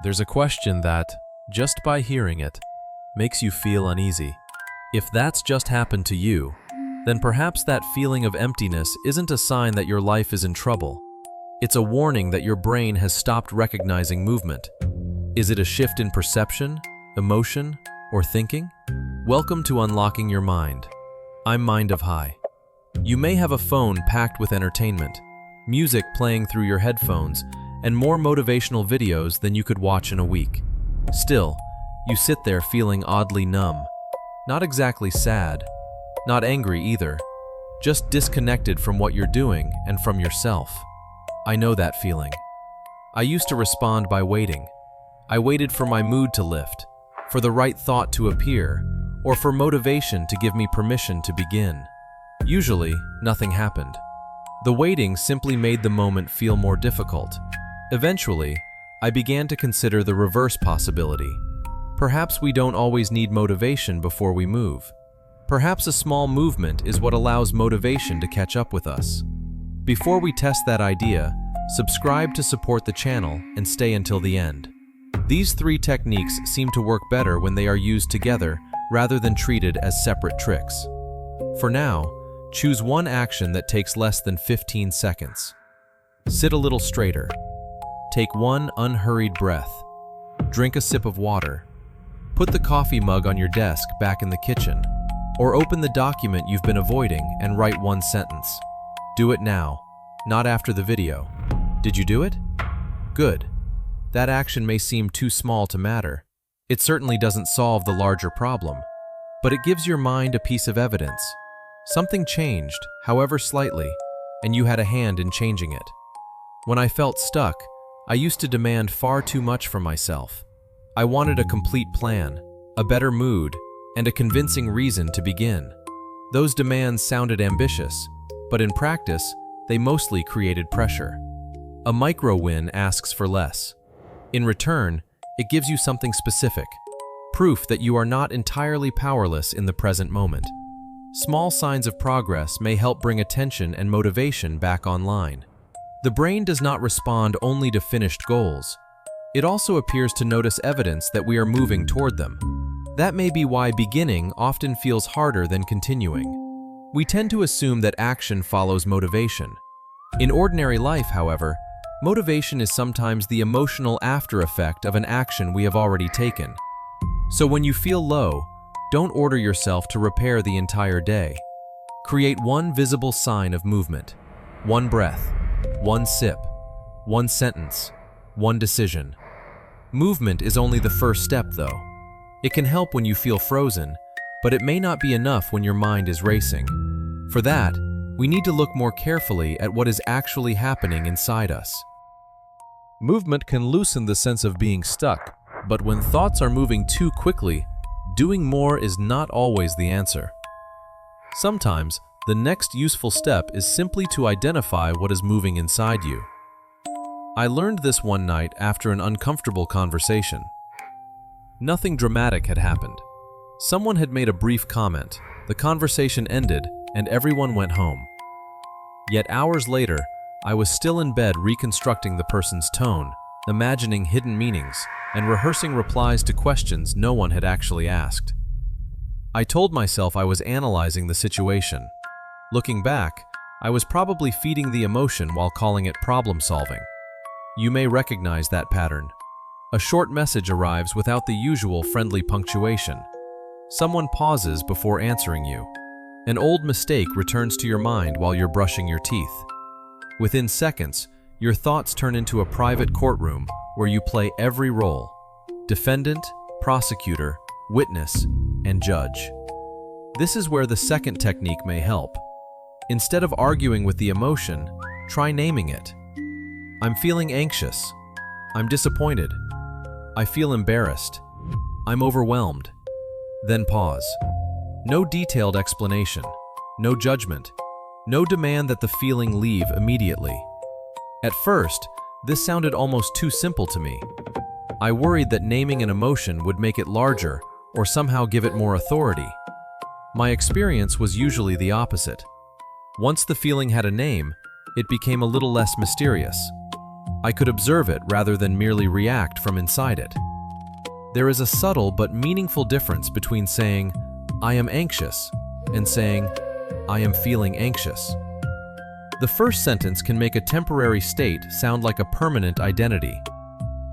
There's a question that, just by hearing it, makes you feel uneasy. If that's just happened to you, then perhaps that feeling of emptiness isn't a sign that your life is in trouble. It's a warning that your brain has stopped recognizing movement. Is it a shift in perception, emotion, or thinking? Welcome to Unlocking Your Mind. I'm Mind of High. You may have a phone packed with entertainment, music playing through your headphones, and more motivational videos than you could watch in a week. Still, you sit there feeling oddly numb. Not exactly sad, not angry either, just disconnected from what you're doing and from yourself. I know that feeling. I used to respond by waiting. I waited for my mood to lift, for the right thought to appear, or for motivation to give me permission to begin. Usually, nothing happened. The waiting simply made the moment feel more difficult. Eventually, I began to consider the reverse possibility. Perhaps we don't always need motivation before we move. Perhaps a small movement is what allows motivation to catch up with us. Before we test that idea, subscribe to support the channel and stay until the end. These 3 techniques seem to work better when they are used together rather than treated as separate tricks. For now, choose one action that takes less than 15 seconds. Sit a little straighter. Take one unhurried breath. Drink a sip of water. Put the coffee mug on your desk back in the kitchen. Or open the document you've been avoiding and write one sentence. Do it now, not after the video. Did you do it? Good. That action may seem too small to matter. It certainly doesn't solve the larger problem. But it gives your mind a piece of evidence. Something changed, however slightly, and you had a hand in changing it. When I felt stuck, I used to demand far too much from myself. I wanted a complete plan, a better mood, and a convincing reason to begin. Those demands sounded ambitious, but in practice, they mostly created pressure. A micro win asks for less. In return, it gives you something specific, proof that you are not entirely powerless in the present moment. Small signs of progress may help bring attention and motivation back online. The brain does not respond only to finished goals. It also appears to notice evidence that we are moving toward them. That may be why beginning often feels harder than continuing. We tend to assume that action follows motivation. In ordinary life, however, motivation is sometimes the emotional after effect of an action we have already taken. So when you feel low, don't order yourself to repair the entire day. Create one visible sign of movement, one breath, one sip, one sentence, one decision. Movement is only the first step, though. It can help when you feel frozen, but it may not be enough when your mind is racing. For that, we need to look more carefully at what is actually happening inside us. Movement can loosen the sense of being stuck, but when thoughts are moving too quickly, doing more is not always the answer. Sometimes, the next useful step is simply to identify what is moving inside you. I learned this one night after an uncomfortable conversation. Nothing dramatic had happened. Someone had made a brief comment, the conversation ended, and everyone went home. Yet hours later, I was still in bed reconstructing the person's tone, imagining hidden meanings, and rehearsing replies to questions no one had actually asked. I told myself I was analyzing the situation. Looking back, I was probably feeding the emotion while calling it problem solving. You may recognize that pattern. A short message arrives without the usual friendly punctuation. Someone pauses before answering you. An old mistake returns to your mind while you're brushing your teeth. Within seconds, your thoughts turn into a private courtroom where you play every role: defendant, prosecutor, witness, and judge. This is where the second technique may help. Instead of arguing with the emotion, try naming it. I'm feeling anxious. I'm disappointed. I feel embarrassed. I'm overwhelmed. Then pause. No detailed explanation. No judgment. No demand that the feeling leave immediately. At first, this sounded almost too simple to me. I worried that naming an emotion would make it larger or somehow give it more authority. My experience was usually the opposite. Once the feeling had a name, it became a little less mysterious. I could observe it rather than merely react from inside it. There is a subtle but meaningful difference between saying, "I am anxious," and saying, "I am feeling anxious." The first sentence can make a temporary state sound like a permanent identity.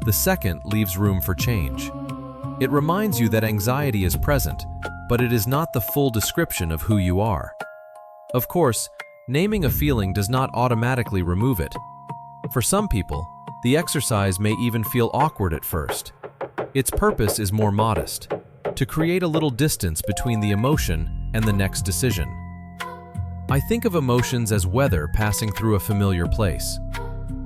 The second leaves room for change. It reminds you that anxiety is present, but it is not the full description of who you are. Of course, naming a feeling does not automatically remove it. For some people, the exercise may even feel awkward at first. Its purpose is more modest, to create a little distance between the emotion and the next decision. I think of emotions as weather passing through a familiar place.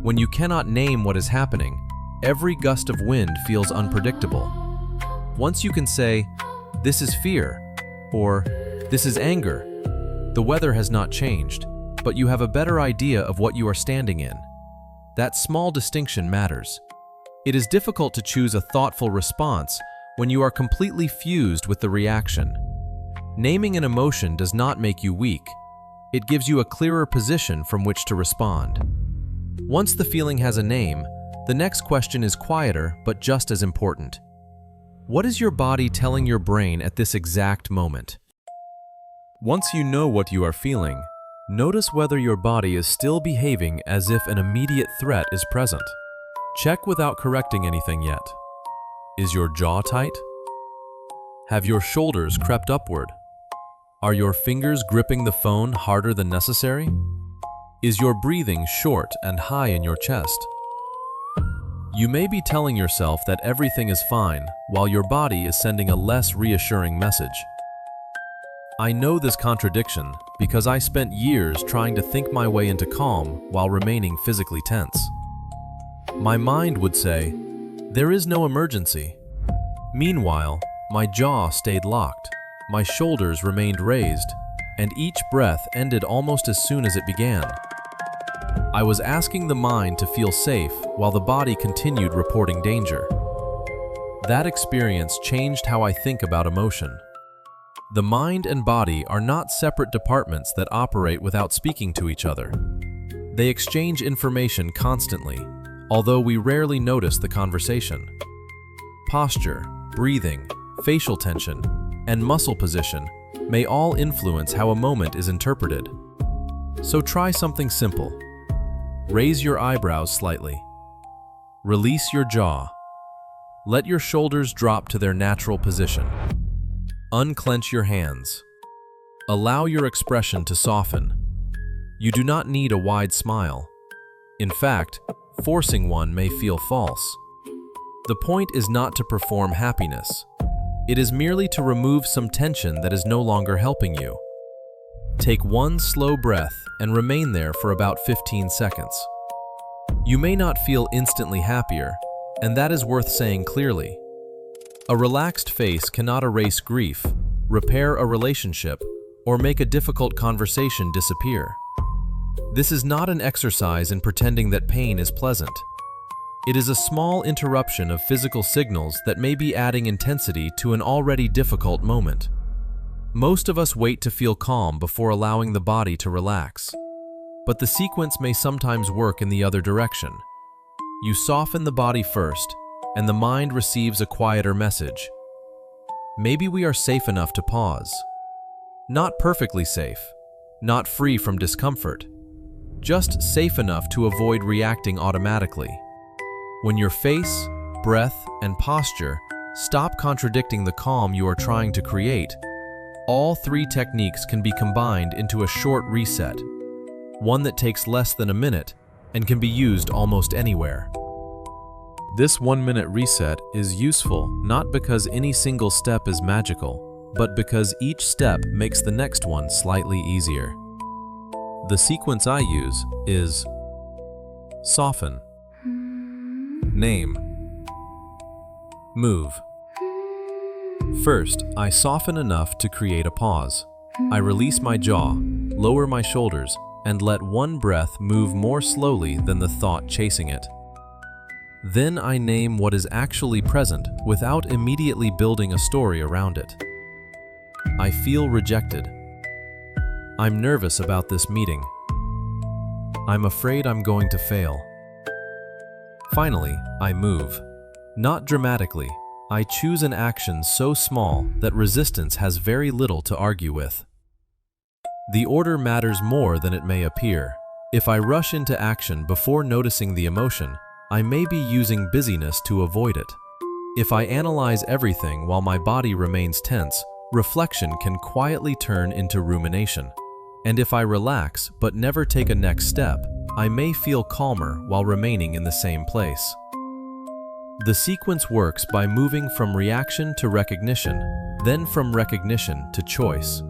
When you cannot name what is happening, every gust of wind feels unpredictable. Once you can say, "This is fear," or "This is anger," the weather has not changed, but you have a better idea of what you are standing in. That small distinction matters. It is difficult to choose a thoughtful response when you are completely fused with the reaction. Naming an emotion does not make you weak. It gives you a clearer position from which to respond. Once the feeling has a name, the next question is quieter but just as important. What is your body telling your brain at this exact moment? Once you know what you are feeling, notice whether your body is still behaving as if an immediate threat is present. Check without correcting anything yet. Is your jaw tight? Have your shoulders crept upward? Are your fingers gripping the phone harder than necessary? Is your breathing short and high in your chest? You may be telling yourself that everything is fine, while your body is sending a less reassuring message. I know this contradiction because I spent years trying to think my way into calm while remaining physically tense. My mind would say, "There is no emergency." Meanwhile, my jaw stayed locked, my shoulders remained raised, and each breath ended almost as soon as it began. I was asking the mind to feel safe while the body continued reporting danger. That experience changed how I think about emotion. The mind and body are not separate departments that operate without speaking to each other. They exchange information constantly, although we rarely notice the conversation. Posture, breathing, facial tension, and muscle position may all influence how a moment is interpreted. So try something simple. Raise your eyebrows slightly. Release your jaw. Let your shoulders drop to their natural position. Unclench your hands. Allow your expression to soften. You do not need a wide smile. In fact, forcing one may feel false. The point is not to perform happiness. It is merely to remove some tension that is no longer helping you. Take one slow breath and remain there for about 15 seconds. You may not feel instantly happier, and that is worth saying clearly. A relaxed face cannot erase grief, repair a relationship, or make a difficult conversation disappear. This is not an exercise in pretending that pain is pleasant. It is a small interruption of physical signals that may be adding intensity to an already difficult moment. Most of us wait to feel calm before allowing the body to relax. But the sequence may sometimes work in the other direction. You soften the body first, and the mind receives a quieter message. Maybe we are safe enough to pause. Not perfectly safe, not free from discomfort, just safe enough to avoid reacting automatically. When your face, breath, and posture stop contradicting the calm you are trying to create, all three techniques can be combined into a short reset, one that takes less than a minute and can be used almost anywhere. This 1-minute reset is useful not because any single step is magical, but because each step makes the next one slightly easier. The sequence I use is soften, name, move. First, I soften enough to create a pause. I release my jaw, lower my shoulders, and let one breath move more slowly than the thought chasing it. Then I name what is actually present without immediately building a story around it. I feel rejected. I'm nervous about this meeting. I'm afraid I'm going to fail. Finally, I move. Not dramatically. I choose an action so small that resistance has very little to argue with. The order matters more than it may appear. If I rush into action before noticing the emotion, I may be using busyness to avoid it. If I analyze everything while my body remains tense, reflection can quietly turn into rumination. And if I relax but never take a next step, I may feel calmer while remaining in the same place. The sequence works by moving from reaction to recognition, then from recognition to choice.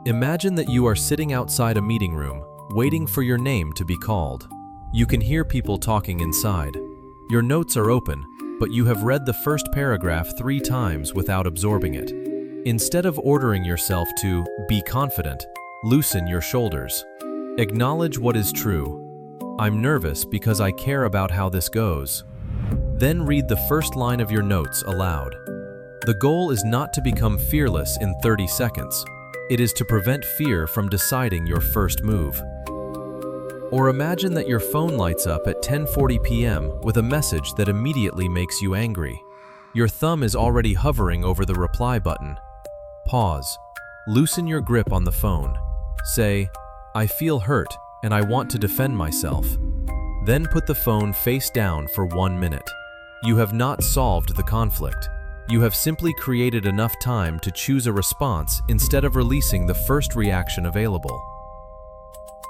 Imagine that you are sitting outside a meeting room, waiting for your name to be called. You can hear people talking inside. Your notes are open, but you have read the first paragraph 3 times without absorbing it. Instead of ordering yourself to be confident, loosen your shoulders. Acknowledge what is true. I'm nervous because I care about how this goes. Then read the first line of your notes aloud. The goal is not to become fearless in 30 seconds. It is to prevent fear from deciding your first move. Or imagine that your phone lights up at 10:40 p.m. with a message that immediately makes you angry. Your thumb is already hovering over the reply button. Pause. Loosen your grip on the phone. Say, "I feel hurt and I want to defend myself." Then put the phone face down for 1 minute. You have not solved the conflict. You have simply created enough time to choose a response instead of releasing the first reaction available.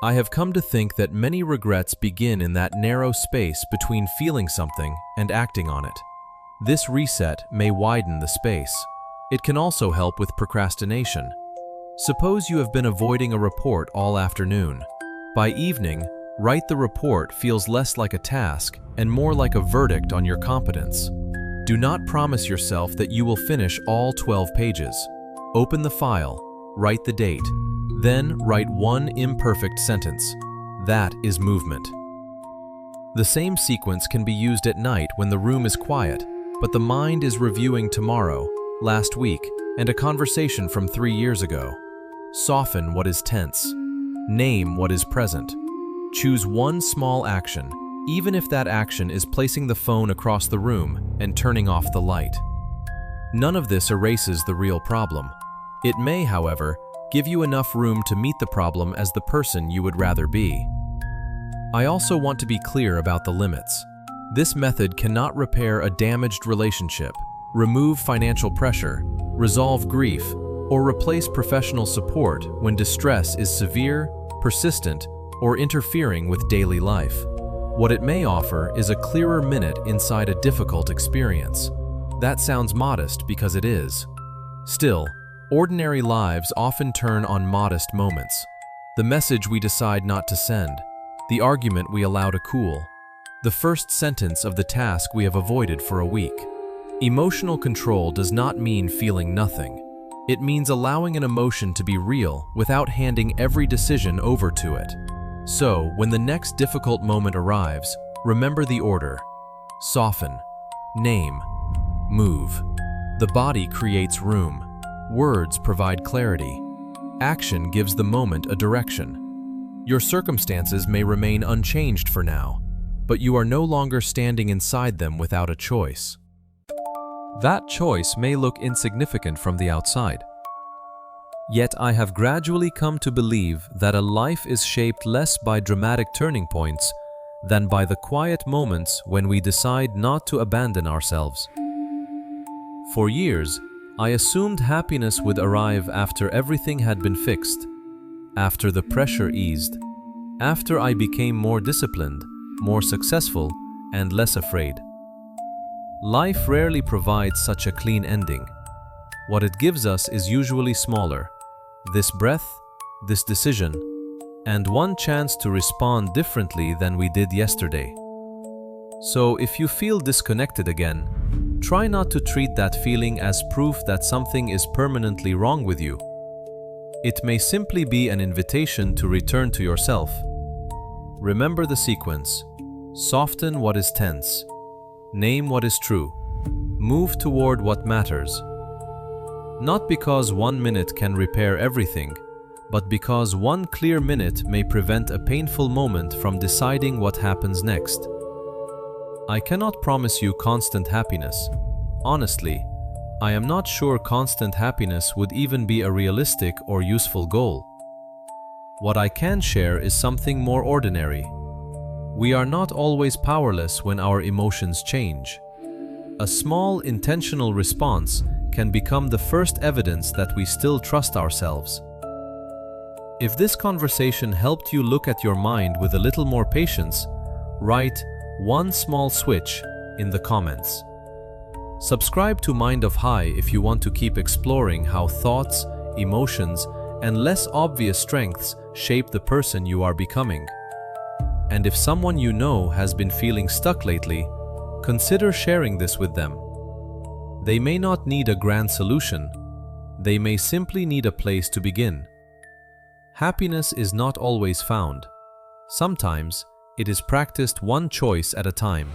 I have come to think that many regrets begin in that narrow space between feeling something and acting on it. This reset may widen the space. It can also help with procrastination. Suppose you have been avoiding a report all afternoon. By evening, write the report feels less like a task and more like a verdict on your competence. Do not promise yourself that you will finish all 12 pages. Open the file, write the date, then write one imperfect sentence. That is movement. The same sequence can be used at night when the room is quiet, but the mind is reviewing tomorrow, last week, and a conversation from 3 years ago. Soften what is tense. Name what is present. Choose one small action, even if that action is placing the phone across the room and turning off the light. None of this erases the real problem. It may, however, give you enough room to meet the problem as the person you would rather be. I also want to be clear about the limits. This method cannot repair a damaged relationship, remove financial pressure, resolve grief, or replace professional support when distress is severe, persistent, or interfering with daily life. What it may offer is a clearer minute inside a difficult experience. That sounds modest because it is. Still, ordinary lives often turn on modest moments. The message we decide not to send, the argument we allow to cool, the first sentence of the task we have avoided for a week. Emotional control does not mean feeling nothing. It means allowing an emotion to be real without handing every decision over to it. So, when the next difficult moment arrives, remember the order. Soften, name, move. The body creates room. Words provide clarity. Action gives the moment a direction. Your circumstances may remain unchanged for now, but you are no longer standing inside them without a choice. That choice may look insignificant from the outside. Yet I have gradually come to believe that a life is shaped less by dramatic turning points than by the quiet moments when we decide not to abandon ourselves. For years, I assumed happiness would arrive after everything had been fixed, after the pressure eased, after I became more disciplined, more successful, and less afraid. Life rarely provides such a clean ending. What it gives us is usually smaller. This breath, this decision, and one chance to respond differently than we did yesterday. So if you feel disconnected again, try not to treat that feeling as proof that something is permanently wrong with you. It may simply be an invitation to return to yourself. Remember the sequence. Soften what is tense. Name what is true. Move toward what matters. Not because 1 minute can repair everything, but because one clear minute may prevent a painful moment from deciding what happens next. I cannot promise you constant happiness. Honestly, I am not sure constant happiness would even be a realistic or useful goal. What I can share is something more ordinary. We are not always powerless when our emotions change. A small, intentional response can become the first evidence that we still trust ourselves. If this conversation helped you look at your mind with a little more patience, write one small switch in the comments. Subscribe to Mind of High if you want to keep exploring how thoughts, emotions, and less obvious strengths shape the person you are becoming. And if someone you know has been feeling stuck lately, consider sharing this with them. They may not need a grand solution. They may simply need a place to begin. Happiness is not always found. Sometimes, it is practiced one choice at a time.